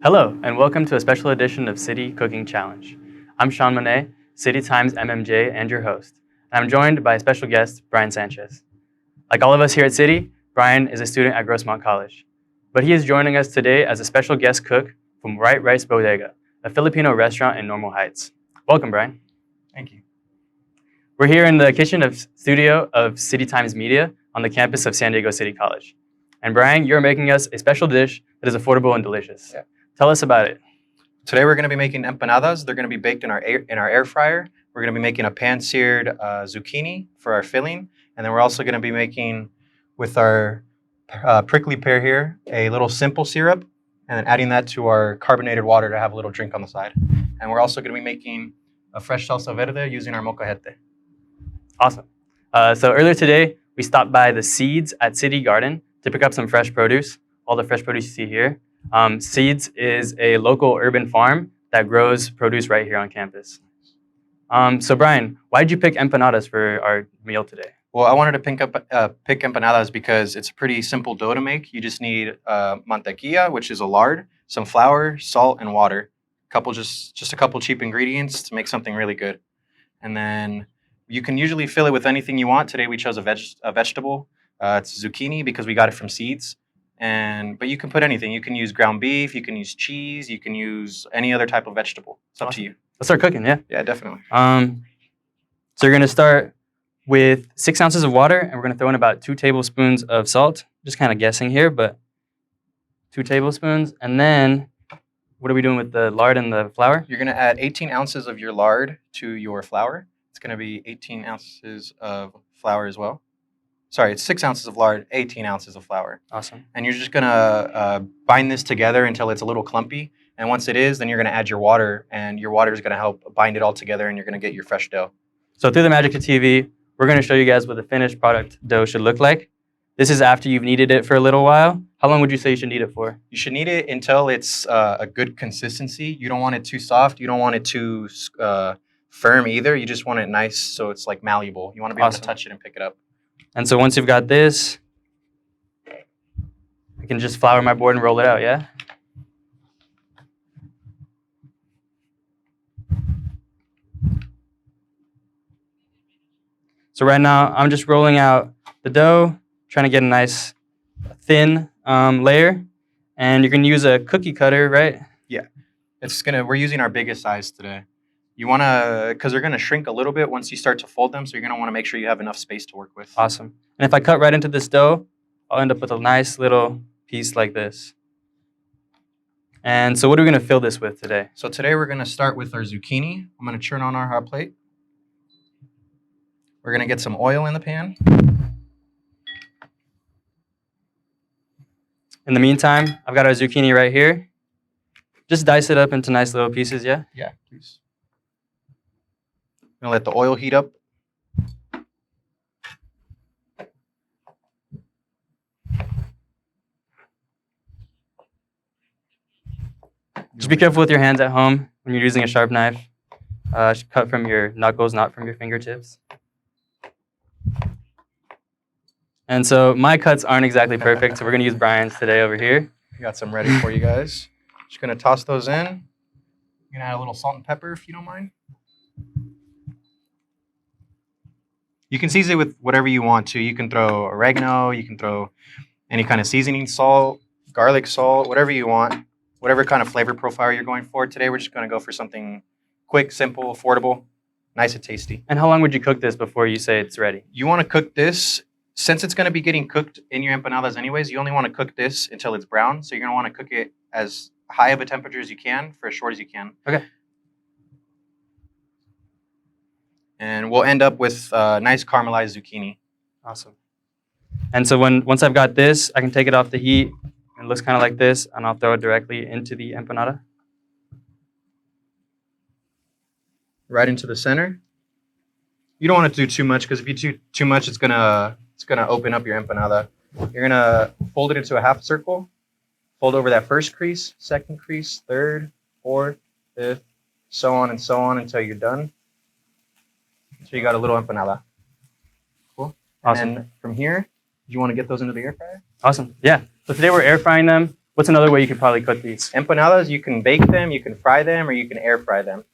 Hello, and welcome to a special edition of City Cooking Challenge. I'm Sean Monney, City Times MMJ, and your host. And I'm joined by a special guest, Brian Sanchez. Like all of us here at City, Brian is a student at Grossmont College. But he is joining us today as a special guest cook from White Rice Bodega, a Filipino restaurant in Normal Heights. Welcome, Brian. Thank you. We're here in the kitchen of studio of City Times Media on the campus of San Diego City College. And Brian, you're making us a special dish that is affordable and delicious. Yeah. Tell us about it. Today we're going to be making empanadas. They're going to be baked in our air fryer. We're going to be making a pan-seared zucchini for our filling, and then we're also going to be making with our prickly pear here a little simple syrup, and then adding that to our carbonated water to have a little drink on the side. And we're also going to be making a fresh salsa verde using our molcajete. Awesome. So earlier today, we stopped by the Seeds at City Garden to pick up some fresh produce. All the fresh produce you see here. Seeds is a local urban farm that grows produce right here on campus. So Brian, why did you pick empanadas for our meal today? Well, I wanted to pick empanadas because it's a pretty simple dough to make. You just need mantequilla, which is a lard, some flour, salt, and water. Just a couple cheap ingredients to make something really good. And then you can usually fill it with anything you want. Today we chose a vegetable. It's zucchini because we got it from Seeds. But you can put anything. You can use ground beef, you can use cheese, you can use any other type of vegetable. It's up to you. Let's start cooking, yeah? Yeah, definitely. So you're gonna start with 6 ounces of water, and we're gonna throw in about 2 tablespoons of salt. Just kind of guessing here, but 2 tablespoons. And then, what are we doing with the lard and the flour? You're gonna add 18 ounces of your lard to your flour. It's gonna be 18 ounces of flour as well. Sorry, it's 6 ounces of lard, 18 ounces of flour. Awesome. And you're just gonna bind this together until it's a little clumpy. And once it is, then you're gonna add your water, and your water is gonna help bind it all together, and you're gonna get your fresh dough. So through the magic of TV, we're gonna show you guys what the finished product dough should look like. This is after you've kneaded it for a little while. How long would you say you should knead it for? You should knead it until it's a good consistency. You don't want it too soft. You don't want it too firm either. You just want it nice so it's like malleable. You want to be able to touch it and pick it up. And so once you've got this, I can just flour my board and roll it out, yeah? So right now, I'm just rolling out the dough, trying to get a nice thin layer. And you can use a cookie cutter, right? Yeah. We're using our biggest size today. You want to, because they're going to shrink a little bit once you start to fold them, so you're going to want to make sure you have enough space to work with. Awesome. And if I cut right into this dough, I'll end up with a nice little piece like this. And so what are we going to fill this with today? So today we're going to start with our zucchini. I'm going to turn on our hot plate. We're going to get some oil in the pan. In the meantime, I've got our zucchini right here. Just dice it up into nice little pieces, yeah? Yeah, please. I'm going to let the oil heat up. Just be careful with your hands at home when you're using a sharp knife. Cut from your knuckles, not from your fingertips. And so my cuts aren't exactly perfect, so we're going to use Brian's today over here. We got some ready for you guys. Just going to toss those in. You're going to add a little salt and pepper if you don't mind. You can season it with whatever you want to. You can throw oregano, you can throw any kind of seasoning, salt, garlic salt, whatever you want, whatever kind of flavor profile you're going for. Today we're just going to go for something quick, simple, affordable, nice and tasty. And how long would you cook this before you say it's ready? You want to cook this, since it's going to be getting cooked in your empanadas anyways, you only want to cook this until it's brown. So you're going to want to cook it as high of a temperature as you can for as short as you can. Okay. And we'll end up with nice caramelized zucchini. Awesome. And so once I've got this, I can take it off the heat. It looks kind of like this, and I'll throw it directly into the empanada. Right into the center. You don't want to do too much, because if you do too much, it's gonna open up your empanada. You're gonna fold it into a half circle. Fold over that first crease, second crease, third, fourth, fifth, so on until you're done. So you got a little empanada. Cool. Awesome. And then from here, you want to get those into the air fryer? Awesome. Yeah. So today we're air frying them What's another way you could probably cook these? Empanadas, you can bake them, you can fry them, or you can air fry them.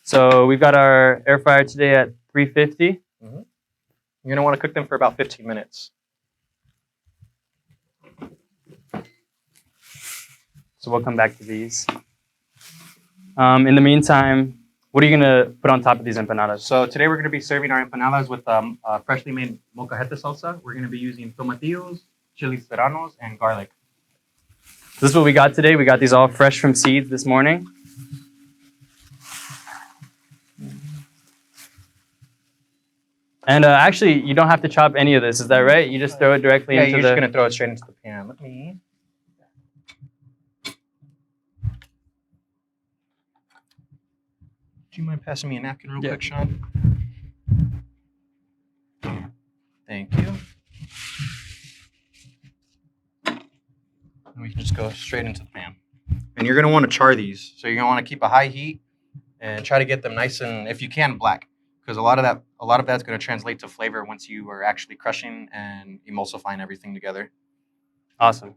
So we've got our air fryer today at 350. You're going to want to cook them for about 15 minutes. So we'll come back to these. In the meantime, what are you going to put on top of these empanadas? So today we're going to be serving our empanadas with freshly made molcajete salsa. We're going to be using tomatillos, chilies serranos, and garlic. This is what we got today. We got these all fresh from seeds this morning. And actually, you don't have to chop any of this. Is that right? You just throw it directly into you're just going to throw it straight into the pan. Let me... Do you mind passing me a napkin real quick, Sean? Thank you. And we can just go straight into the pan. And you're going to want to char these. So you're going to want to keep a high heat and try to get them nice and, if you can, black. Because a lot of that's going to translate to flavor once you are actually crushing and emulsifying everything together. Awesome.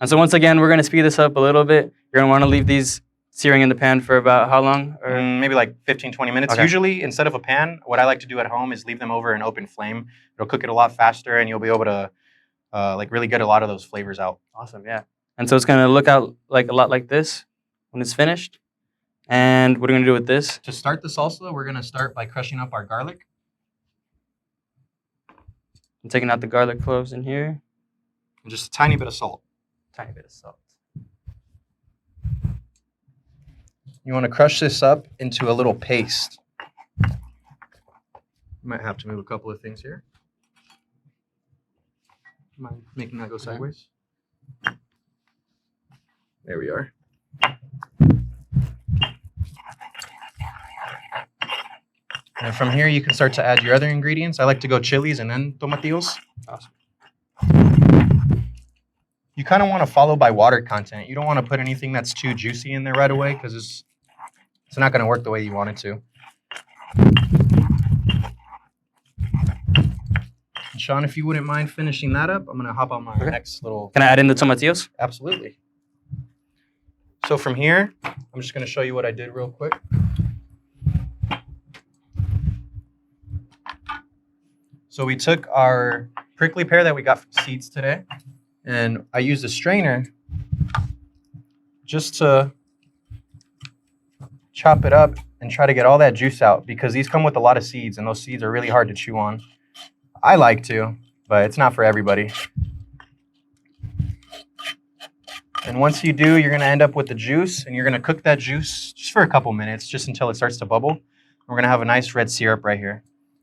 And so once again, we're going to speed this up a little bit. You're going to want to leave these searing in the pan for about how long? Or maybe like 15, 20 minutes. Okay. Usually, instead of a pan, what I like to do at home is leave them over an open flame. It'll cook it a lot faster, and you'll be able to really get a lot of those flavors out. Awesome, yeah. And so it's going to look out like a lot like this when it's finished. And what are we going to do with this? To start the salsa, we're going to start by crushing up our garlic. I'm taking out the garlic cloves in here. And just a tiny bit of salt. Tiny bit of salt. You want to crush this up into a little paste. You might have to move a couple of things here. Mind making that go sideways? There we are. And from here, you can start to add your other ingredients. I like to go chilies and then tomatillos. Awesome. You kind of want to follow by water content. You don't want to put anything that's too juicy in there right away because it's not going to work the way you want it to. And Sean, if you wouldn't mind finishing that up, I'm going to hop on my next little... Can I add in the tomatillos? Absolutely. So from here, I'm just going to show you what I did real quick. So we took our prickly pear that we got from seeds today, and I used a strainer just to chop it up and try to get all that juice out because these come with a lot of seeds, and those seeds are really hard to chew on. I like to, but it's not for everybody. And once you do, you're going to end up with the juice, and you're going to cook that juice just for a couple minutes, just until it starts to bubble. We're going to have a nice red syrup right here.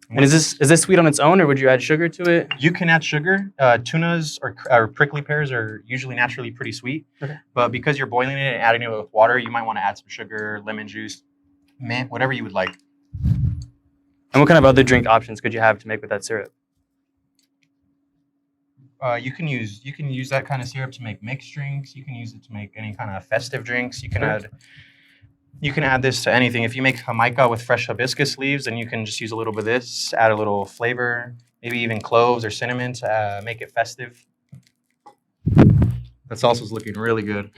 And is this sweet on its own, or would you add sugar to it? You can add sugar. Tunas or prickly pears are usually naturally pretty sweet. Okay. But because you're boiling it and adding it with water, you might want to add some sugar, lemon juice, mint, whatever you would like. And what kind of other drink options could you have to make with that syrup? You can use that kind of syrup to make mixed drinks. You can use it to make any kind of festive drinks. You can add this to anything. If you make jamaica with fresh hibiscus leaves, then you can just use a little bit of this, add a little flavor, maybe even cloves or cinnamon to make it festive. That salsa's looking really good.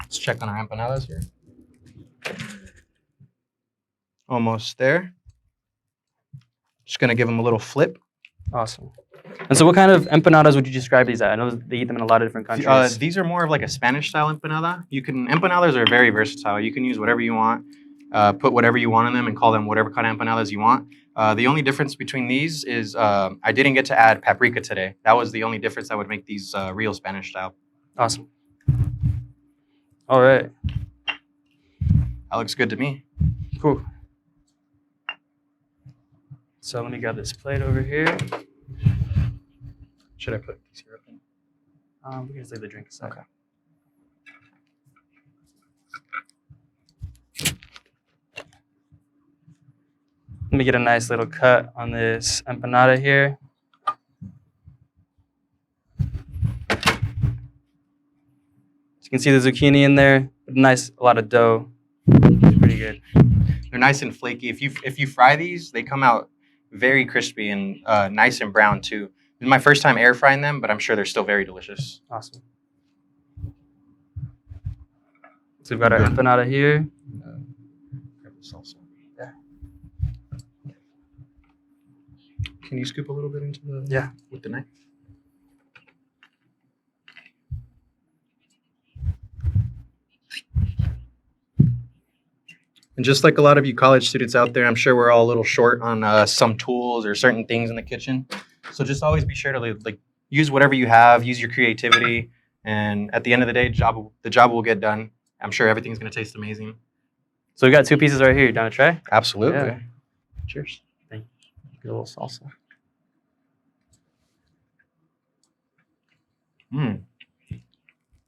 Let's check on our empanadas here. Almost there. Just gonna give them a little flip. Awesome. And so what kind of empanadas would you describe these as? I know they eat them in a lot of different countries. These are more of like a Spanish style empanada. Empanadas are very versatile. You can use whatever you want, put whatever you want in them and call them whatever kind of empanadas you want. The only difference between these is I didn't get to add paprika today. That was the only difference that would make these real Spanish style. Awesome. All right. That looks good to me. Cool. So let me grab this plate over here. Should I put syrup in? We can just leave the drink aside. Okay. Let me get a nice little cut on this empanada here. You can see the zucchini in there. A lot of dough. It's pretty good. They're nice and flaky. If you fry these, they come out very crispy and nice and brown too. This is my first time air frying them, but I'm sure they're still very delicious. Awesome. So we've got our empanada here. Grab the salsa. Yeah. Can you scoop a little bit into the with the knife? And just like a lot of you college students out there, I'm sure we're all a little short on some tools or certain things in the kitchen. So just always be sure to like use whatever you have, use your creativity, and at the end of the day, the job will get done. I'm sure everything's going to taste amazing. So we got 2 pieces right here. You down to try? Absolutely. Yeah. Cheers. Thank you. Get a little salsa.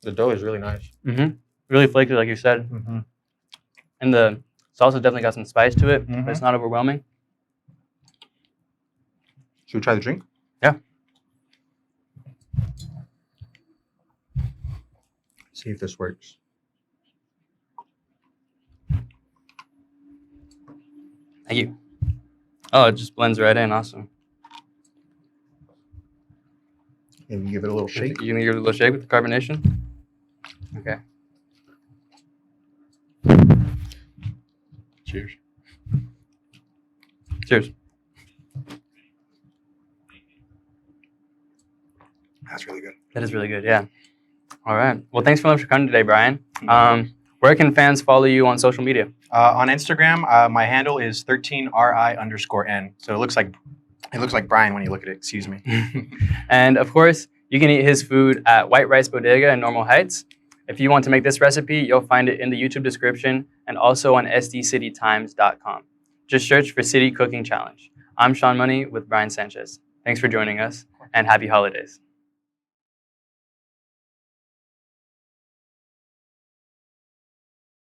The dough is really nice. Really flaky, like you said. And the salsa definitely got some spice to it, but it's not overwhelming. Should we try the drink? Yeah. See if this works. Thank you. Oh, it just blends right in. Awesome. Maybe give it a little shake. You gonna give it a little shake with the carbonation? Okay. Cheers. Cheers. That's really good. That is really good, yeah. All right. Well, thanks so much for coming today, Brian. Where can fans follow you on social media? On Instagram, my handle is 13RI_N. So it looks like Brian when you look at it. Excuse me. And of course, you can eat his food at White Rice Bodega in Normal Heights. If you want to make this recipe, you'll find it in the YouTube description and also on sdcitytimes.com. Just search for City Cooking Challenge. I'm Sean Monney with Brian Sanchez. Thanks for joining us, and happy holidays.